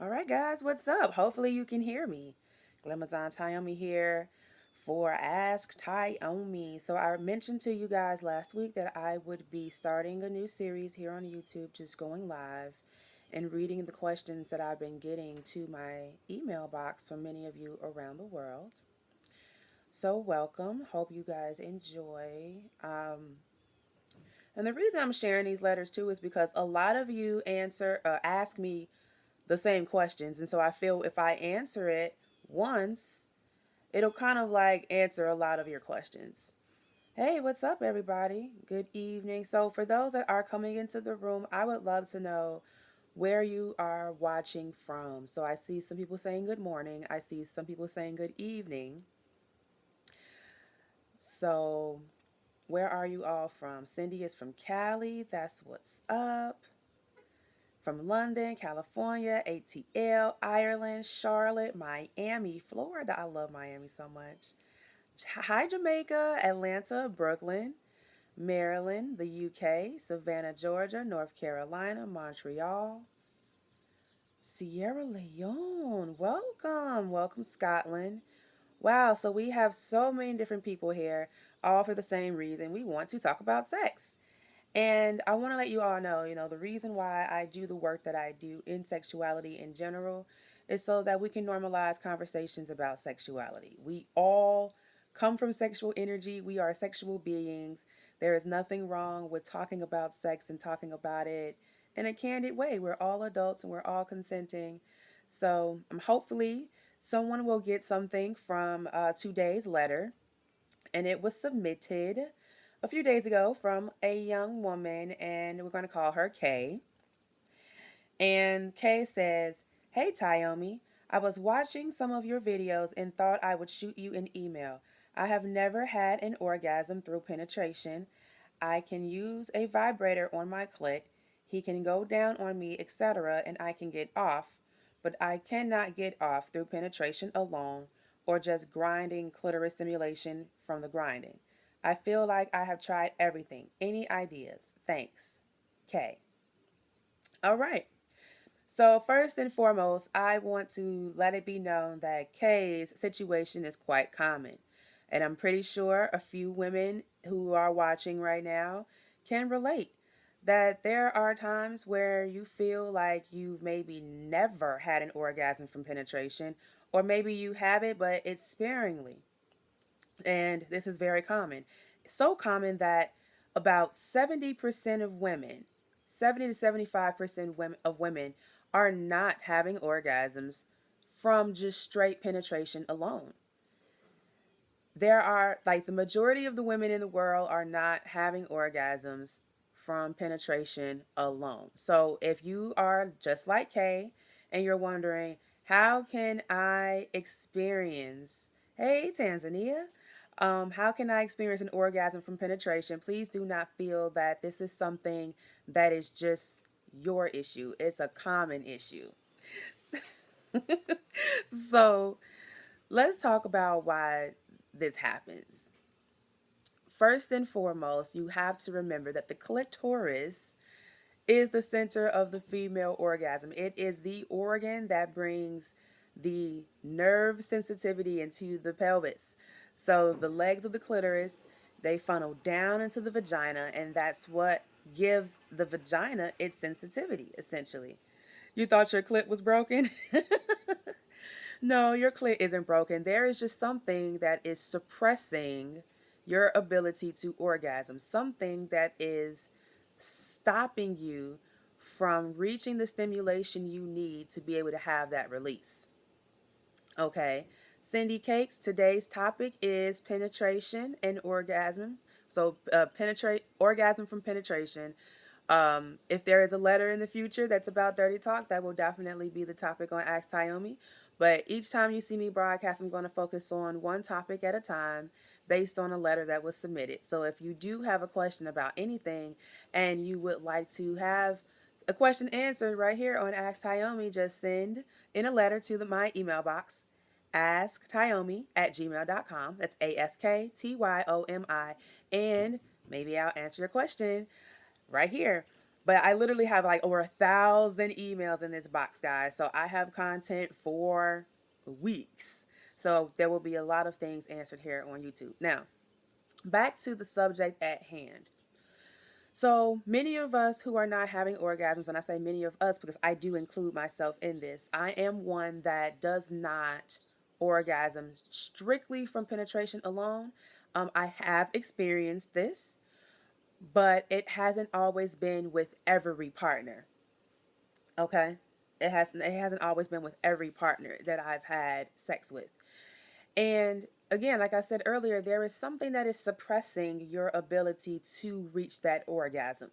All right, guys, what's up? Hopefully, you can hear me. Glamazon Tyomi here for Ask Tyomi. So, I mentioned to you guys last week that I would be starting a new series here on YouTube, just going live and reading the questions that I've been getting to my email box from many of you around the world. So, welcome. Hope you guys enjoy. And the reason I'm sharing these letters too is because a lot of you ask me the same questions. And so I feel if I answer it once, it'll kind of like answer a lot of your questions. Hey, what's up, everybody? Good evening. So, for those that are coming into the room, I would love to know where you are watching from. So, I see some people saying good morning, I see some people saying good evening. So, where are you all from? Cindy is from Cali. That's what's up. From London, California, ATL, Ireland, Charlotte, Miami, Florida. I love Miami so much. Hi, Jamaica, Atlanta, Brooklyn, Maryland, the UK, Savannah, Georgia, North Carolina, Montreal, Sierra Leone. Welcome. Welcome, Scotland. Wow, so we have so many different people here, all for the same reason. We want to talk about sex. And I want to let you all know, the reason why I do the work that I do in sexuality in general is so that we can normalize conversations about sexuality. We all come from sexual energy, we are sexual beings. There is nothing wrong with talking about sex and talking about it in a candid way. We're all adults and we're all consenting. So, hopefully, someone will get something from today's letter, and it was submitted a few days ago from a young woman, and we're going to call her Kay. And Kay says, "Hey, Tyomi, I was watching some of your videos and thought I would shoot you an email. I have never had an orgasm through penetration. I can use a vibrator on my clit. He can go down on me, etc., and I can get off, but I cannot get off through penetration alone or just grinding clitoris stimulation from the grinding. I feel like I have tried everything. Any ideas? Thanks. Kay." All right. So, first and foremost, I want to let it be known that Kay's situation is quite common. And I'm pretty sure a few women who are watching right now can relate that there are times where you feel like you've maybe never had an orgasm from penetration, or maybe you have it, but it's sparingly. And this is very common. So common that about 70% of women, 70 to 75% of women are not having orgasms from just straight penetration alone. There are, like, the majority of the women in the world are not having orgasms from penetration alone. So if you are just like Kay and you're wondering, how can I experience, hey, Tanzania, how can I experience an orgasm from penetration? Please do not feel that this is something that is just your issue. It's a common issue. So let's talk about why this happens. First and foremost, you have to remember that the clitoris is the center of the female orgasm. It is the organ that brings the nerve sensitivity into the pelvis. So the legs of the clitoris, they funnel down into the vagina, and that's what gives the vagina its sensitivity, essentially. You thought your clit was broken? No, your clit isn't broken. There is just something that is suppressing your ability to orgasm, something that is stopping you from reaching the stimulation you need to be able to have that release. Okay. Cindy Cakes, today's topic is penetration and orgasm. So, penetrate orgasm from penetration. If there is a letter in the future that's about dirty talk, that will definitely be the topic on Ask Tyomi. But each time you see me broadcast, I'm going to focus on one topic at a time based on a letter that was submitted. So if you do have a question about anything and you would like to have a question answered right here on Ask Tyomi, just send in a letter to my email box, asktyomi@gmail.com. That's ASKTYOMI. And maybe I'll answer your question right here. But I literally have like over 1,000 emails in this box, guys. So I have content for weeks. So there will be a lot of things answered here on YouTube. Now, back to the subject at hand. So many of us who are not having orgasms, and I say many of us because I do include myself in this, I am one that does not orgasm strictly from penetration alone. I have experienced this, but it hasn't always been with every partner. Okay, it hasn't always been with every partner that I've had sex with. And again, like I said earlier, there is something that is suppressing your ability to reach that orgasm.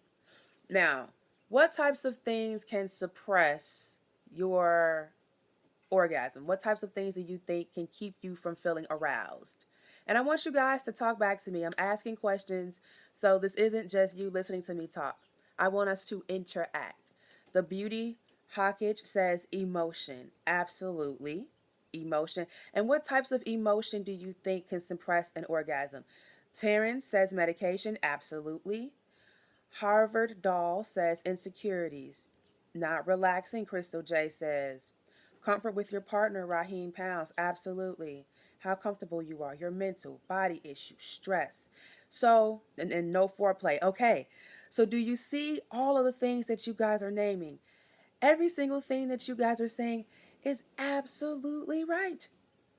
Now, what types of things can suppress your orgasm? What types of things do you think can keep you from feeling aroused? And I want you guys to talk back to me. I'm asking questions, so this isn't just you listening to me talk. I want us to interact. The Beauty Hawkage says emotion. Absolutely. Emotion. And what types of emotion do you think can suppress an orgasm? Terrence says medication. Absolutely. Harvard Doll says insecurities. Not relaxing, Crystal J says. Comfort with your partner, Raheem Pounds. Absolutely. How comfortable you are, your mental, body issues, stress. So, and no foreplay. Okay. So, do you see all of the things that you guys are naming? Every single thing that you guys are saying is absolutely right.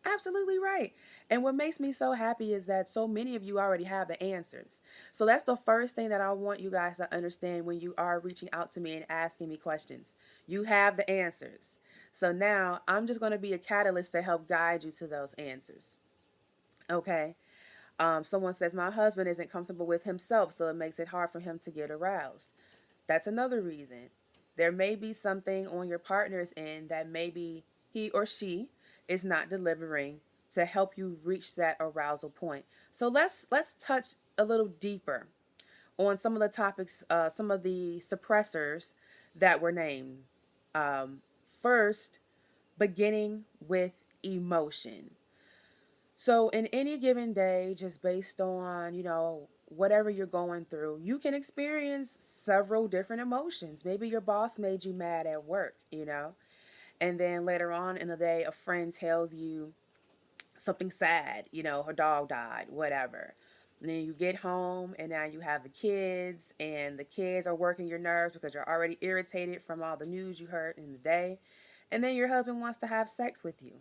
Absolutely right. And what makes me so happy is that so many of you already have the answers. So that's the first thing that I want you guys to understand when you are reaching out to me and asking me questions. You have the answers. So now I'm just going to be a catalyst to help guide you to those answers. Okay. Someone says, my husband isn't comfortable with himself, so it makes it hard for him to get aroused. That's another reason. There may be something on your partner's end that maybe he or she is not delivering to help you reach that arousal point. So let's touch a little deeper on some of the topics, some of the suppressors that were named. Um, First, beginning with emotion. So, in any given day, just based on, whatever you're going through, you can experience several different emotions. Maybe your boss made you mad at work. And then later on in the day, a friend tells you something sad, her dog died, whatever. And then you get home, and now you have the kids, and the kids are working your nerves because you're already irritated from all the news you heard in the day. And then your husband wants to have sex with you.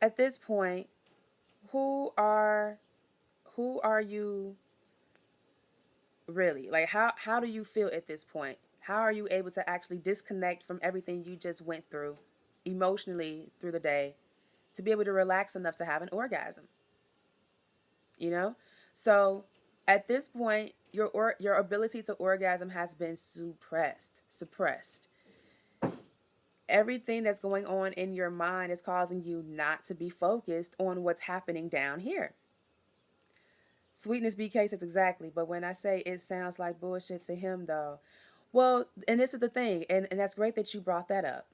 At this point, who are who are you really? Like how do you feel at this point? How are you able to actually disconnect from everything you just went through emotionally through the day to be able to relax enough to have an orgasm? You know? So at this point, your ability to orgasm has been suppressed. Everything that's going on in your mind is causing you not to be focused on what's happening down here. Sweetness BK says exactly, but when I say it sounds like bullshit to him, though, well, and this is the thing, and that's great that you brought that up,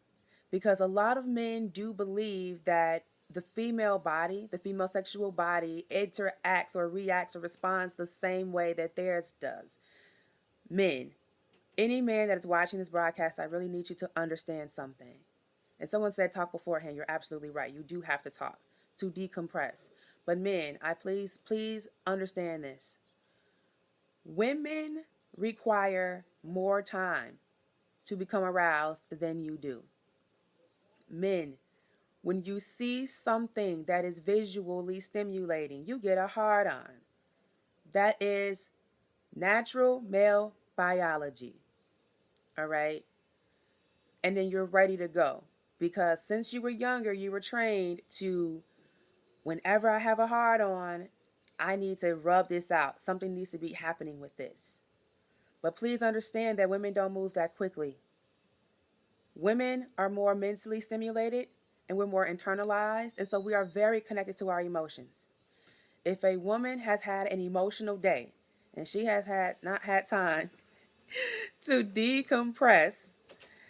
because a lot of men do believe that the female body, the female sexual body, interacts or reacts or responds the same way that theirs does. Men, any man that is watching this broadcast, I really need you to understand something. And someone said talk beforehand. You're absolutely right. You do have to talk to decompress. But men, I please understand this. Women require more time to become aroused than you do. Men, when you see something that is visually stimulating, you get a hard on. That is natural male biology. All right? And then you're ready to go. Because since you were younger, you were trained to, whenever I have a hard on, I need to rub this out. Something needs to be happening with this. But please understand that women don't move that quickly. Women are more mentally stimulated and we're more internalized, and so we are very connected to our emotions. If a woman has had an emotional day and she has had not had time to decompress,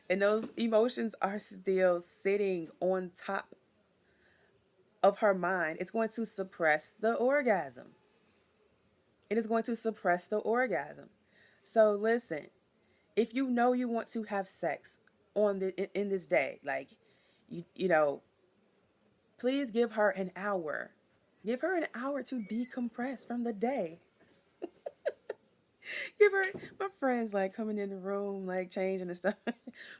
and those emotions are still sitting on top of her mind, it's going to suppress the orgasm. It is going to suppress the orgasm. So listen, If you know you want to have sex on in this day, like you know, please give her an hour. Give her an hour to decompress from the day. Give her, my friends like coming in the room, like changing and stuff.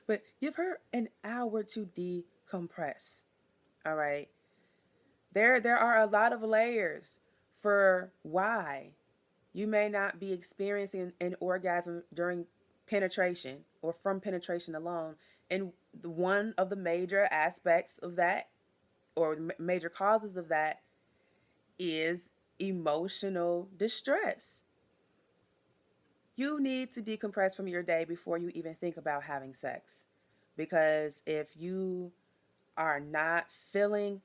But give her an hour to decompress. All right. There are a lot of layers for why you may not be experiencing an orgasm during penetration or from penetration alone. And one of the major aspects of that, or major causes of that, is emotional distress. You need to decompress from your day before you even think about having sex. Because are not feeling,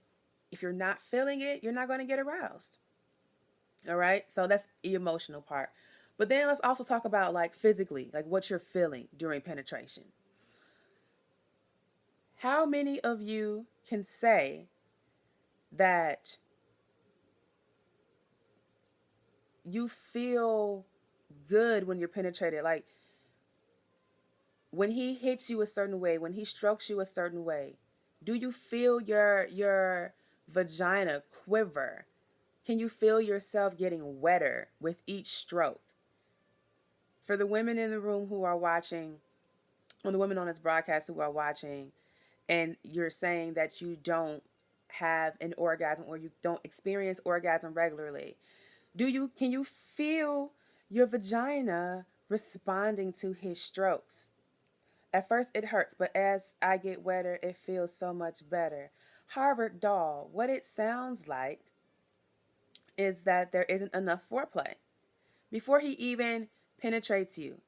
if you're not feeling it, you're not going to get aroused. All right. So that's the emotional part. But then let's also talk about like physically, like what you're feeling during penetration. How many of you can say that you feel good when you're penetrated? Like when he hits you a certain way, when he strokes you a certain way, do you feel your vagina quiver? Can you feel yourself getting wetter with each stroke? For the women in the room who are watching, or the women on this broadcast who are watching, and you're saying that you don't have an orgasm or you don't experience orgasm regularly, can you feel your vagina responding to his strokes? At first it hurts, but as I get wetter, it feels so much better. Harvard doll, what it sounds like is that there isn't enough foreplay. Before he even penetrates you,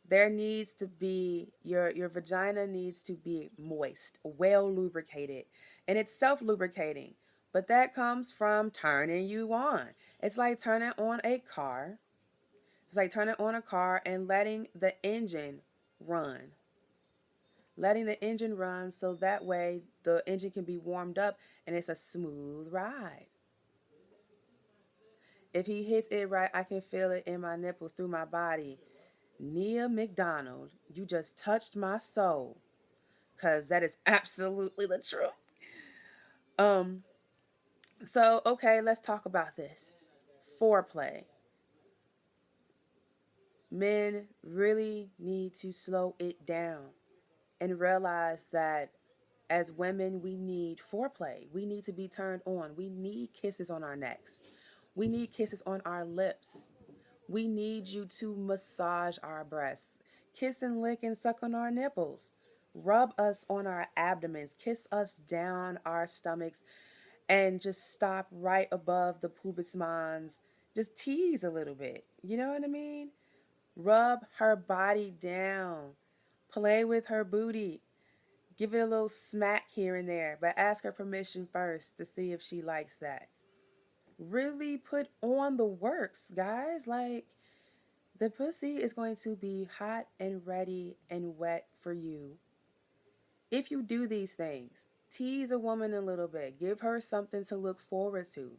there needs to be your vagina needs to be moist, well lubricated, and it's self lubricating. But that comes from turning you on. It's like turning on a car. It's like turning on a car and letting the engine run. Letting the engine run so that way the engine can be warmed up and it's a smooth ride. If he hits it right, I can feel it in my nipples through my body. Nia McDonald, you just touched my soul. Because that is absolutely the truth. Um, so okay, let's talk about this. Foreplay. Men really need to slow it down and realize that as women, we need foreplay. We need to be turned on. We need kisses on our necks. We need kisses on our lips. We need you to massage our breasts, kiss and lick and suck on our nipples, rub us on our abdomens, kiss us down our stomachs, and just stop right above the pubis mons. Just tease a little bit. You know what I mean? Rub her body down. Play with her booty. Give it a little smack here and there, but ask her permission first to see if she likes that. Really put on the works, guys. Like, the pussy is going to be hot and ready and wet for you if you do these things. Tease a woman a little bit, give her something to look forward to,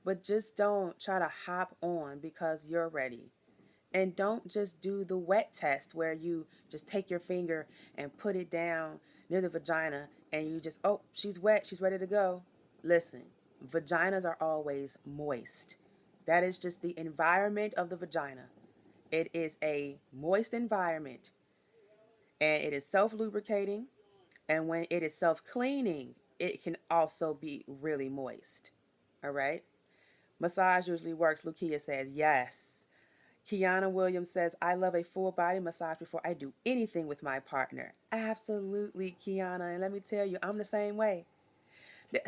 but just don't try to hop on because you're ready. And don't just do the wet test where you just take your finger and put it down near the vagina and you just, oh, she's wet, she's ready to go. Listen, vaginas are always moist. That is just the environment of the vagina. It is a moist environment and it is self lubricating. And when it is self cleaning, it can also be really moist. All right. Massage usually works. Lukia says yes. Kiana Williams says, I love a full body massage before I do anything with my partner. Absolutely, Kiana. And let me tell you, I'm the same way.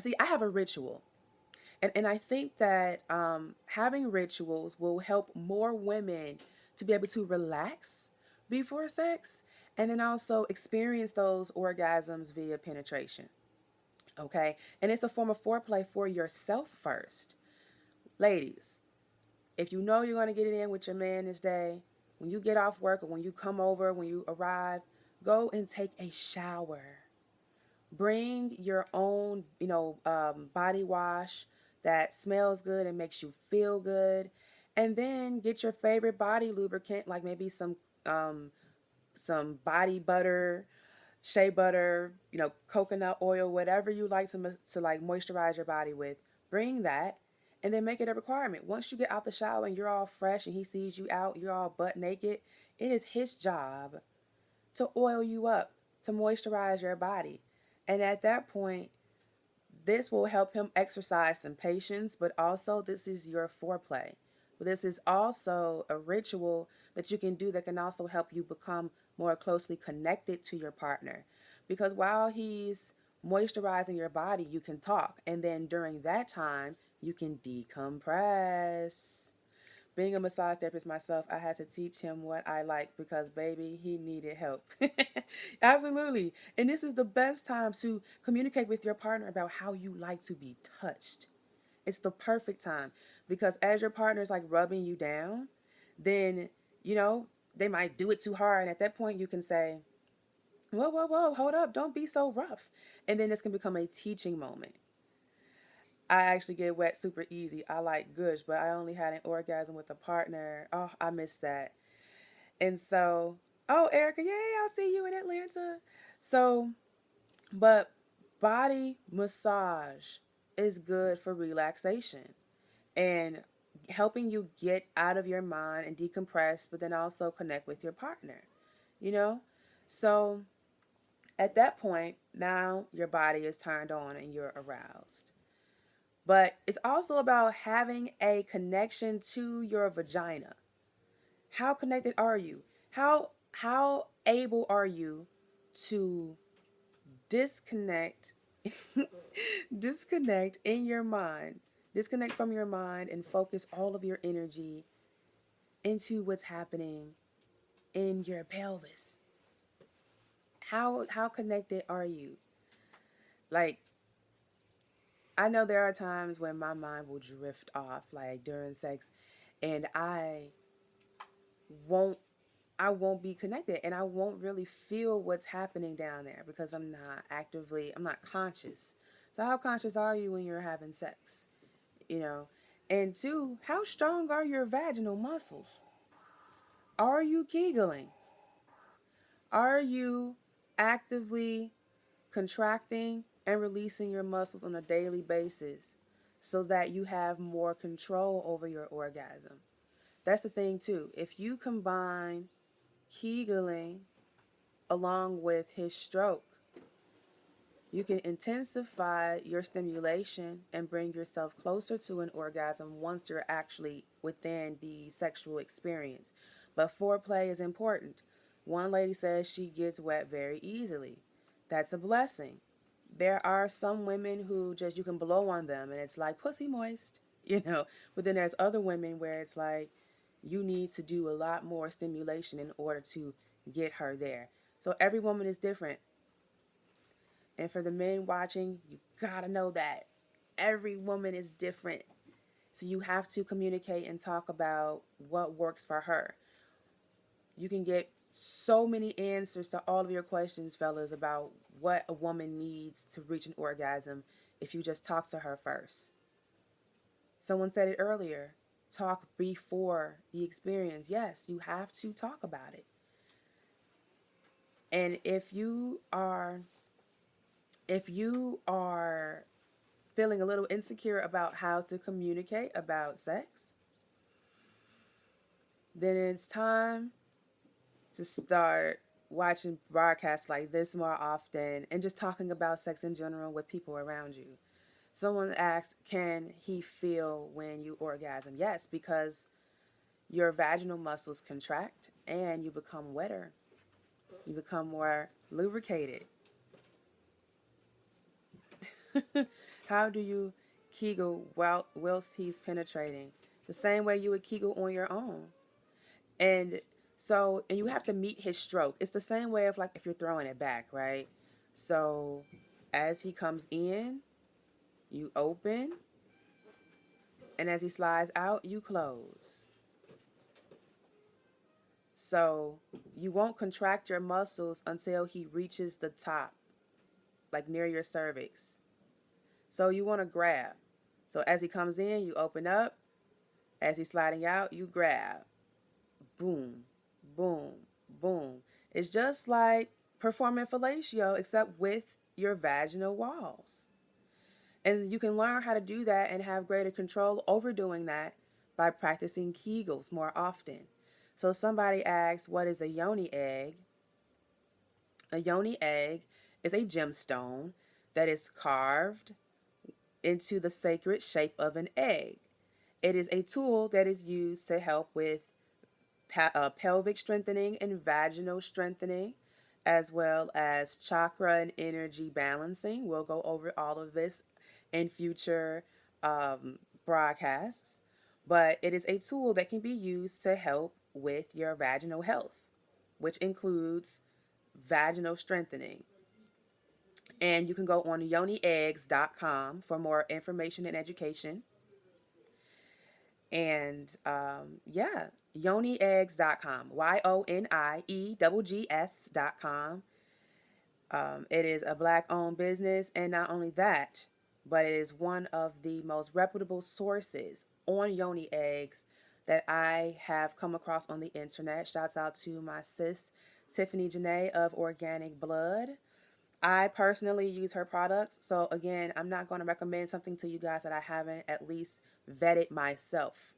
See, I have a ritual. And I think that having rituals will help more women to be able to relax before sex and then also experience those orgasms via penetration. Okay? And it's a form of foreplay for yourself first. Ladies, if you know you're going to get it in with your man this day, when you get off work or when you come over, when you arrive, go and take a shower. Bring your own, body wash that smells good and makes you feel good. And then get your favorite body lubricant, like maybe some some body butter, shea butter, coconut oil, whatever you like to like moisturize your body with. Bring that, and then make it a requirement. Once you get out the shower and you're all fresh and he sees you out, you're all butt naked, it is his job to oil you up, to moisturize your body. And at that point, this will help him exercise some patience, but also this is your foreplay. This is also a ritual that you can do that can also help you become more closely connected to your partner. Because while he's moisturizing your body, you can talk. And then during that time, you can decompress. Being a massage therapist myself, I had to teach him what I like because, baby, he needed help. Absolutely. And this is the best time to communicate with your partner about how you like to be touched. It's the perfect time because as your partner is like rubbing you down, then, you know, they might do it too hard. And at that point, you can say, whoa, whoa, whoa, hold up, don't be so rough. And then this can become a teaching moment. I actually get wet super easy. I like gush, but I only had an orgasm with a partner. Oh, I missed that. And so, oh, Erica, yay, I'll see you in Atlanta. So, but body massage is good for relaxation and helping you get out of your mind and decompress, but then also connect with your partner, you know? So, at that point, now your body is turned on and you're aroused. But it's also about having a connection to your vagina. How connected are you? How able are you to disconnect disconnect in your mind, disconnect from your mind and focus all of your energy into what's happening in your pelvis? How connected are you? Like, I know there are times when my mind will drift off like during sex, and won't I won't be connected and I won't really feel what's happening down there because I'm not conscious. So how conscious are you when you're having sex? You know? And two, how strong are your vaginal muscles? Are you Kegeling? Are you actively contracting and releasing your muscles on a daily basis so that you have more control over your orgasm? That's the thing too. If you combine Kegeling along with his stroke, you can intensify your stimulation and bring yourself closer to an orgasm once you're actually within the sexual experience. But foreplay is important. One lady says she gets wet very easily. That's a blessing. There are some women who just you can blow on them and it's like pussy moist, you know. But then there's other women where it's like you need to do a lot more stimulation in order to get her there. So every woman is different. And for the men watching, you gotta know that every woman is different. So you have to communicate and talk about what works for her. You can get so many answers to all of your questions, fellas, about what a woman needs to reach an orgasm if you just talk to her first. Someone said it earlier, talk before the experience. Yes, you have to talk about it. And if you are feeling a little insecure about how to communicate about sex, then it's time to start watching broadcasts like this more often and just talking about sex in general with people around you. Someone asked, can he feel when you orgasm? Yes, because your vaginal muscles contract and you become wetter. You become more lubricated. How do you Kegel whilst he's penetrating? The same way you would Kegel on your own. And and you have to meet his stroke. It's the same way of like if you're throwing it back, right? So as he comes in, you open, and as he slides out, you close. So you won't contract your muscles until he reaches the top, like near your cervix. So you want to grab. So as he comes in, you open up. As he's sliding out, you grab. Boom, boom, boom. It's just like performing fellatio, except with your vaginal walls. And you can learn how to do that and have greater control over doing that by practicing Kegels more often. So somebody asks, what is a yoni egg? A yoni egg is a gemstone that is carved into the sacred shape of an egg. It is a tool that is used to help with pelvic strengthening and vaginal strengthening, as well as chakra and energy balancing. We'll go over all of this in future um, broadcasts, but it is a tool that can be used to help with your vaginal health, which includes vaginal strengthening. And you can go on yonieggs.com for more information and education. And yeah, yonieggs.com, YONIEGGS.com. It is a black owned business, and not only that, but it is one of the most reputable sources on yoni eggs that I have come across on the internet. Shouts out to my sis, Tiffany Janae of Organic Blood. I personally use her products, so again, I'm not going to recommend something to you guys that I haven't at least vetted myself.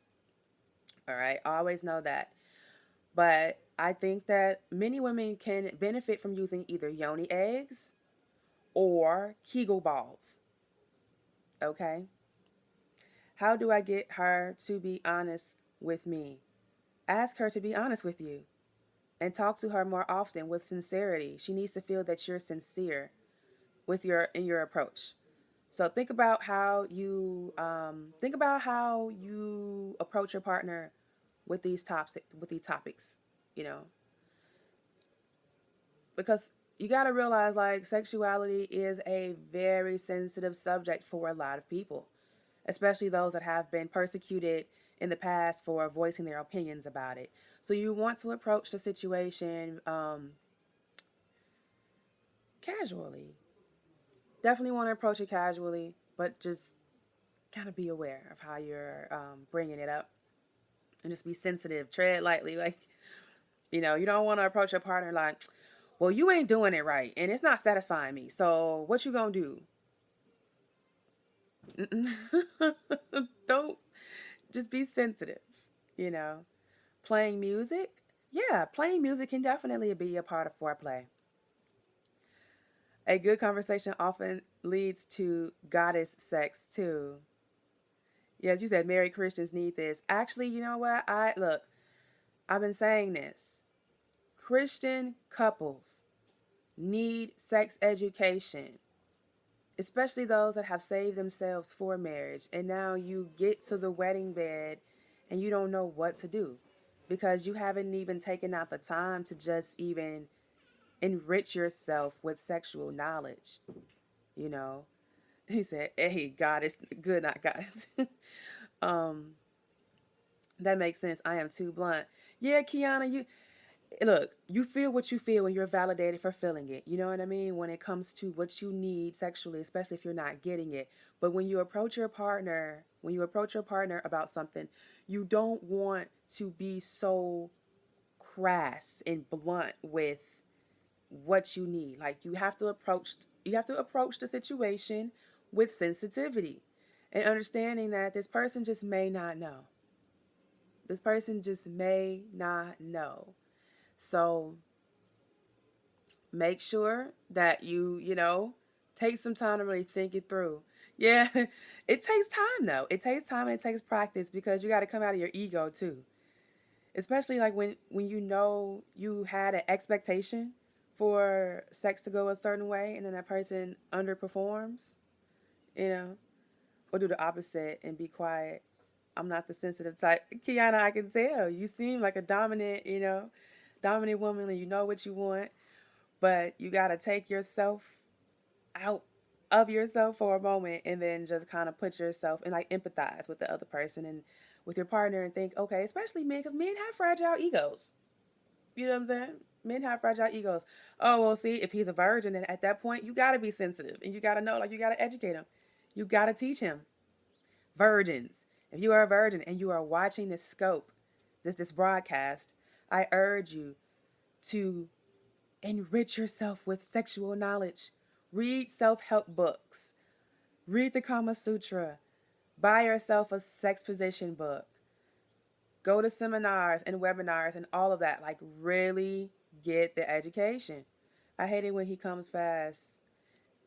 All right, always know that. But I think that many women can benefit from using either yoni eggs or Kegel balls. Okay? How do I get her to be honest with me? Ask her to be honest with you and talk to her more often with sincerity. She needs to feel that you're sincere with your approach. So think about how you approach your partner with these topics, you know, because you got to realize like sexuality is a very sensitive subject for a lot of people, especially those that have been persecuted in the past for voicing their opinions about it. So you want to approach the situation casually. Definitely want to approach it casually, but just kind of be aware of how you're bringing it up and just be sensitive. Tread lightly. Like, you don't want to approach your partner like, well, you ain't doing it right and it's not satisfying me. So what you gonna do? Don't just be sensitive, you know. Playing music, yeah, playing music can definitely be a part of foreplay. A good conversation often leads to goddess sex too. Yes, you said married Christians need this. Actually, you know what? I've been saying this. Christian couples need sex education, especially those that have saved themselves for marriage. And now you get to the wedding bed and you don't know what to do because you haven't even taken out the time to just even enrich yourself with sexual knowledge. You know, he said, "Hey, goddess, good, not goddess." um, that makes sense. I am too blunt. Yeah, Kiana, you look, you feel what you feel when you're validated for feeling it. You know what I mean? When it comes to what you need sexually, especially if you're not getting it. But when you approach your partner about something, you don't want to be so crass and blunt with what you need. Like you have to approach the situation with sensitivity and understanding that this person just may not know. This person just may not know. So make sure that take some time to really think it through. Yeah, it takes time though. It takes time and it takes practice because you got to come out of your ego too. Especially like when you had an expectation for sex to go a certain way and then that person underperforms, you know, or do the opposite and be quiet. I'm not the sensitive type. Kiana, I can tell. You seem like a dominant woman and you know what you want, but you got to take yourself out of yourself for a moment and then just kind of put yourself and like empathize with the other person and with your partner and think, okay, especially men, because men have fragile egos. You know what I'm saying? Men have fragile egos. Oh, well, see, if he's a virgin, then at that point, you got to be sensitive and you got to know, like, you got to educate him. You got to teach him. Virgins, if you are a virgin and you are watching this scope, this broadcast, I urge you to Enrich yourself with sexual knowledge. Read self help books. Read the Kama Sutra. Buy yourself a sex position book. Go to seminars and webinars and all of that. Like, really get the education. I hate it when he comes fast.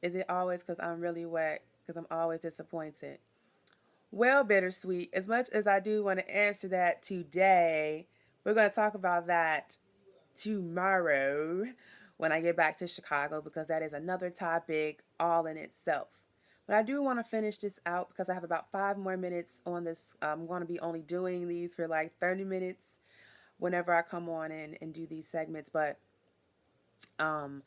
Is it always because I'm really wet? Because I'm always disappointed. Well, bittersweet, as much as I do want to answer that today, we're going to talk about that tomorrow when I get back to Chicago because that is another topic all in itself. But I do want to finish this out because I have about 5 more minutes on this. I'm going to be only doing these for like 30 minutes whenever I come on and do these segments. But um,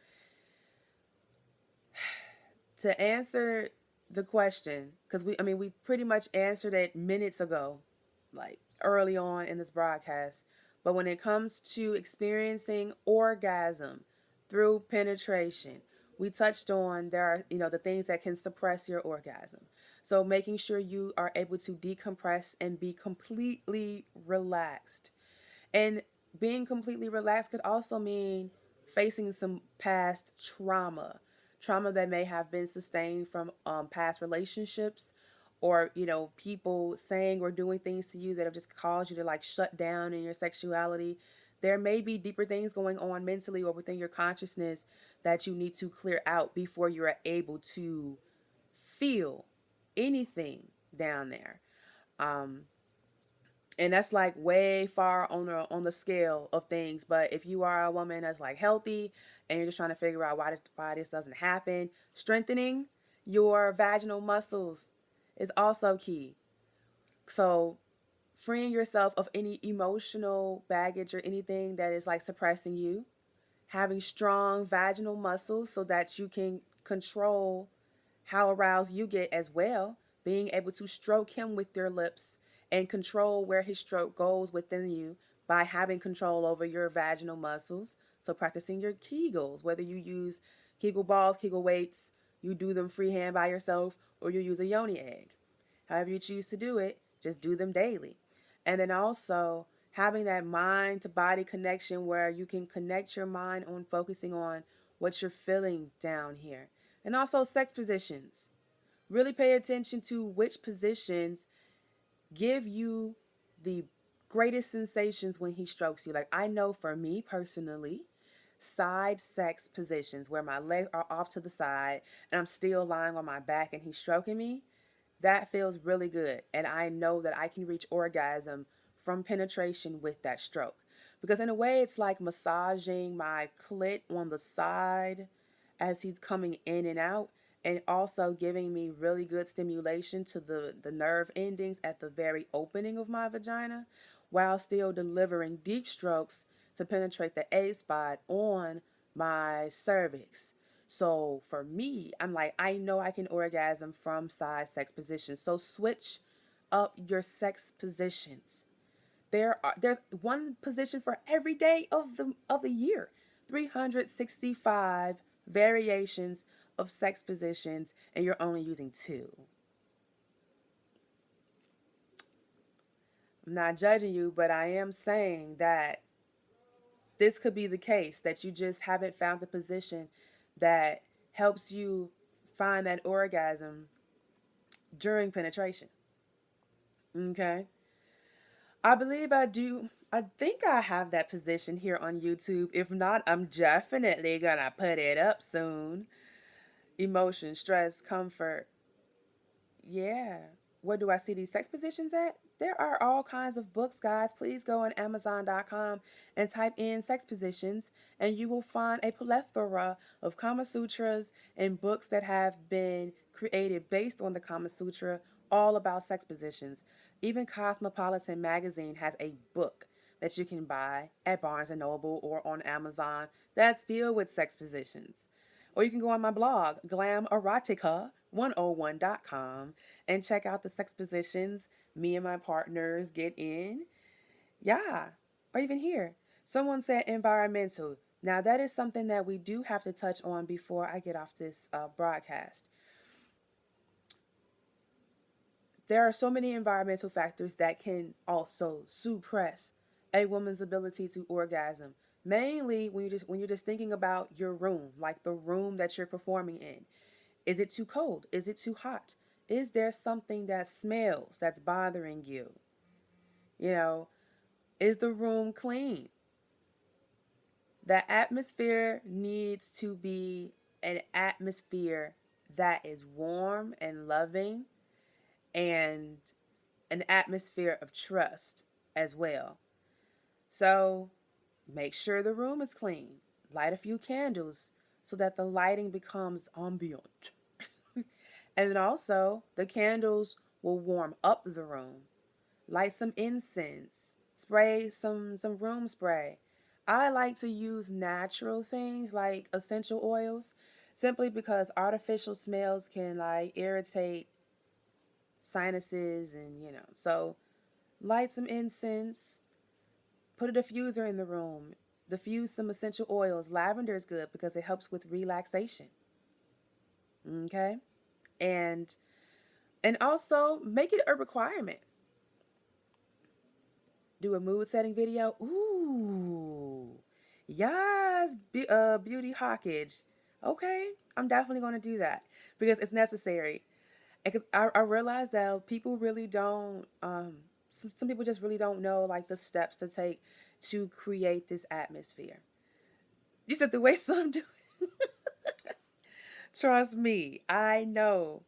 to answer the question, because we pretty much answered it minutes ago, like early on in this broadcast. But when it comes to experiencing orgasm through penetration, we touched on there are, the things that can suppress your orgasm. So making sure you are able to decompress and be completely relaxed. And being completely relaxed could also mean facing some past trauma that may have been sustained from past relationships, or people saying or doing things to you that have just caused you to like shut down in your sexuality. There may be deeper things going on mentally or within your consciousness that you need to clear out before you are able to feel anything down there. Um, and that's like way far on the scale of things. But if you are a woman that's like healthy and you're just trying to figure out why this doesn't happen, strengthening your vaginal muscles is also key. So freeing yourself of any emotional baggage or anything that is like suppressing you, having strong vaginal muscles so that you can control how aroused you get as well, being able to stroke him with your lips and control where his stroke goes within you by having control over your vaginal muscles. So practicing your Kegels, whether you use Kegel balls, Kegel weights, you do them freehand by yourself, or you use a yoni egg. However you choose to do it, just do them daily. And then also having that mind to body connection where you can connect your mind on focusing on what you're feeling down here. And also sex positions. Really pay attention to which positions give you the greatest sensations when he strokes you. Like, I know for me personally, side sex positions where my legs are off to the side and I'm still lying on my back and he's stroking me, that feels really good. And I know that I can reach orgasm from penetration with that stroke. Because in a way, it's like massaging my clit on the side as he's coming in and out, and also giving me really good stimulation to the nerve endings at the very opening of my vagina, while still delivering deep strokes to penetrate the A spot on my cervix. So for me, I'm like, I know I can orgasm from side sex positions. So switch up your sex positions. There's one position for every day of the year. 365 variations of sex positions, and you're only using two. I'm not judging you, but I am saying that this could be the case, that you just haven't found the position that helps you find that orgasm during penetration. Okay. I believe I do. I think I have that position here on YouTube. If not, I'm definitely gonna put it up soon. Emotion, stress, comfort. Yeah. Where do I see these sex positions at? There are all kinds of books, guys. Please go on Amazon.com and type in sex positions, and you will find a plethora of Kama Sutras and books that have been created based on the Kama Sutra, all about sex positions. Even Cosmopolitan magazine has a book that you can buy at Barnes and Noble or on Amazon that's filled with sex positions. Or you can go on my blog, glamerotica101.com, and check out the sex positions me and my partners get in. Yeah. Or even here. Someone said environmental. Now, that is something that we do have to touch on before I get off this broadcast. There are so many environmental factors that can also suppress a woman's ability to orgasm. Mainly when you're just thinking about your room, like the room that you're performing in. Is it too cold? Is it too hot? Is there something that smells that's bothering you? You know, is the room clean? The atmosphere needs to be an atmosphere that is warm and loving, and an atmosphere of trust as well. So make sure the room is clean. Light a few candles so that the lighting becomes ambient. And then also, the candles will warm up the room. Light some incense, spray some room spray. I like to use natural things like essential oils simply because artificial smells can like irritate sinuses and So, light some incense, put a diffuser in the room, diffuse some essential oils. Lavender is good because it helps with relaxation. Okay? And also make it a requirement. Do a mood setting video. Ooh, yes, beauty hawkage. Okay, I'm definitely going to do that because it's necessary. Because I realize that people really don't. Some people just really don't know like the steps to take to create this atmosphere. You said the way some do. Trust me, I know.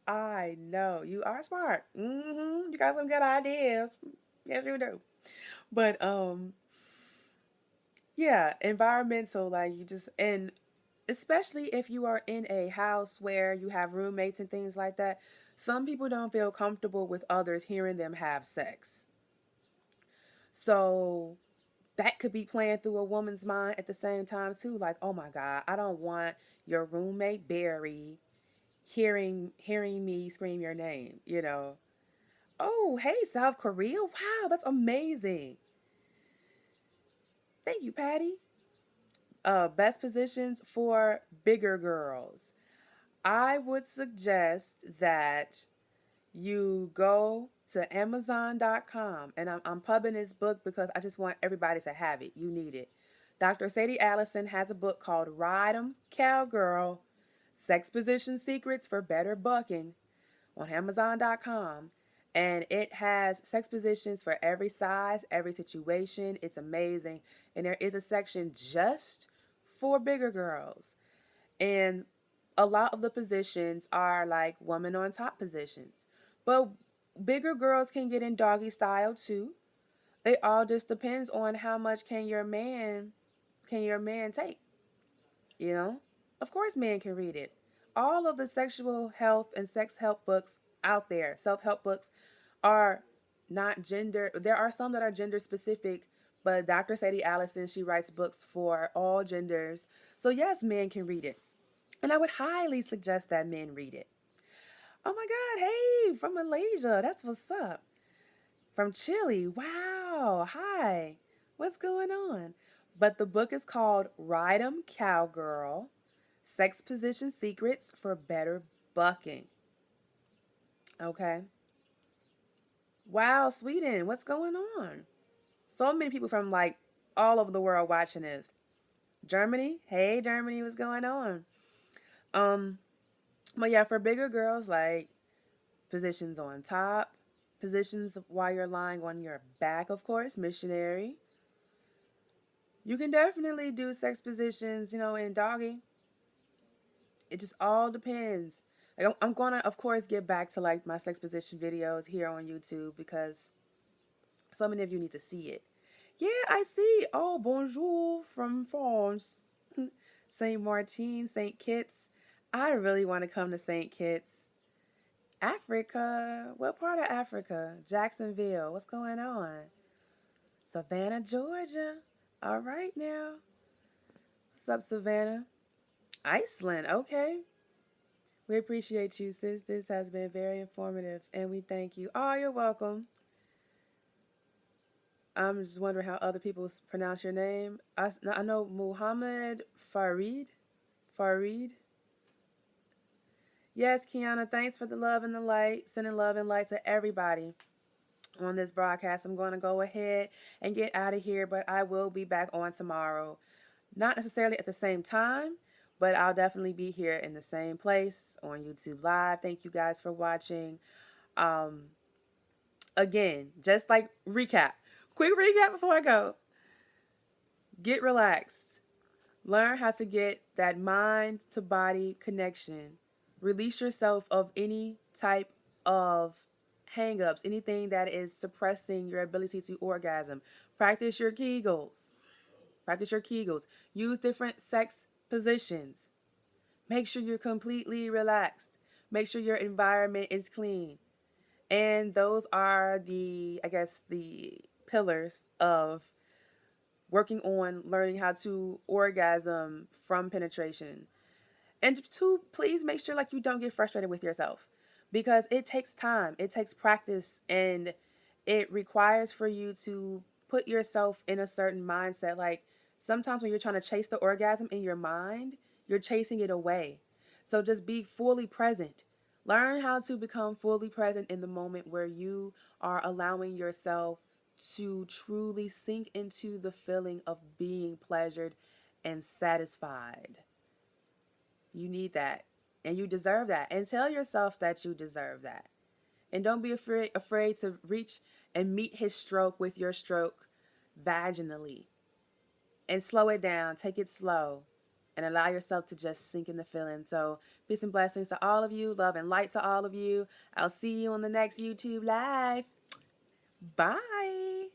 I know you are smart. You got some good ideas. Yes, you do. But yeah, environmental, like you just, and especially if you are in a house where you have roommates and things like that, some people don't feel comfortable with others hearing them have sex. So that could be playing through a woman's mind at the same time too, like, oh my God, I don't want your roommate Barry hearing me scream your name. Oh, hey, South Korea. Wow, that's amazing. Thank you, Patty. Best positions for bigger girls. I would suggest that you go to Amazon.com, and I'm pubbing this book because I just want everybody to have it. You need it. Dr. Sadie Allison has a book called Ride 'em Cowgirl, Sex Position Secrets for Better Bucking on Amazon.com. And it has sex positions for every size, every situation. It's amazing. And there is a section just for bigger girls. And a lot of the positions are like woman on top positions. But bigger girls can get in doggy style too. It all just depends on how much can your man take, you know? Of course men can read it. All of the sexual health and sex help books out there, self-help books, are not gender. There are some that are gender specific, but Dr. Sadie Allison, she writes books for all genders. So yes, men can read it. And I would highly suggest that men read it. Oh my God, hey, from Malaysia. That's what's up. From Chile. Wow. Hi. What's going on? But the book is called Ride 'em Cowgirl, Sex Position Secrets for Better Bucking. Okay. Wow, Sweden. What's going on? So many people from like all over the world watching this. Germany. Hey, Germany, what's going on? Um, but yeah, for bigger girls, like positions on top, positions while you're lying on your back, of course, missionary. You can definitely do sex positions, in doggy. It just all depends. Like, I'm gonna, of course, get back to like my sex position videos here on YouTube because so many of you need to see it. Yeah, I see. Oh, bonjour from France. Saint Martin, Saint Kitts. I really want to come to Saint Kitts. Africa. What part of Africa? Jacksonville. What's going on? Savannah, Georgia. All right now. What's up, Savannah? Iceland. Okay. We appreciate you, sis. This has been very informative, and we thank you. Oh, you're welcome. I'm just wondering how other people pronounce your name. I know Muhammad Farid. Farid. Yes, Kiana, thanks for the love and the light. Sending love and light to everybody. on this broadcast. I'm going to go ahead and get out of here, but I will be back on tomorrow. Not necessarily at the same time, but I'll definitely be here in the same place on YouTube Live. Thank you guys for watching. Um, Again, just like recap, quick recap before I go. Get relaxed. Learn how to get that mind to body connection. Release yourself of any type of hangups, anything that is suppressing your ability to orgasm. Practice your Kegels. Practice your Kegels. Use different sex positions. Make sure you're completely relaxed. Make sure your environment is clean. And those are the, I guess, the pillars of working on learning how to orgasm from penetration. And two, please make sure like you don't get frustrated with yourself because it takes time, it takes practice, and it requires for you to put yourself in a certain mindset. Like sometimes when you're trying to chase the orgasm in your mind, you're chasing it away. So just be fully present. Learn how to become fully present in the moment where you are allowing yourself to truly sink into the feeling of being pleasured and satisfied. You need that. And you deserve that. And tell yourself that you deserve that. And don't be afraid to reach and meet his stroke with your stroke vaginally. And slow it down. Take it slow. And allow yourself to just sink in the feeling. So, peace and blessings to all of you. Love and light to all of you. I'll see you on the next YouTube Live. Bye.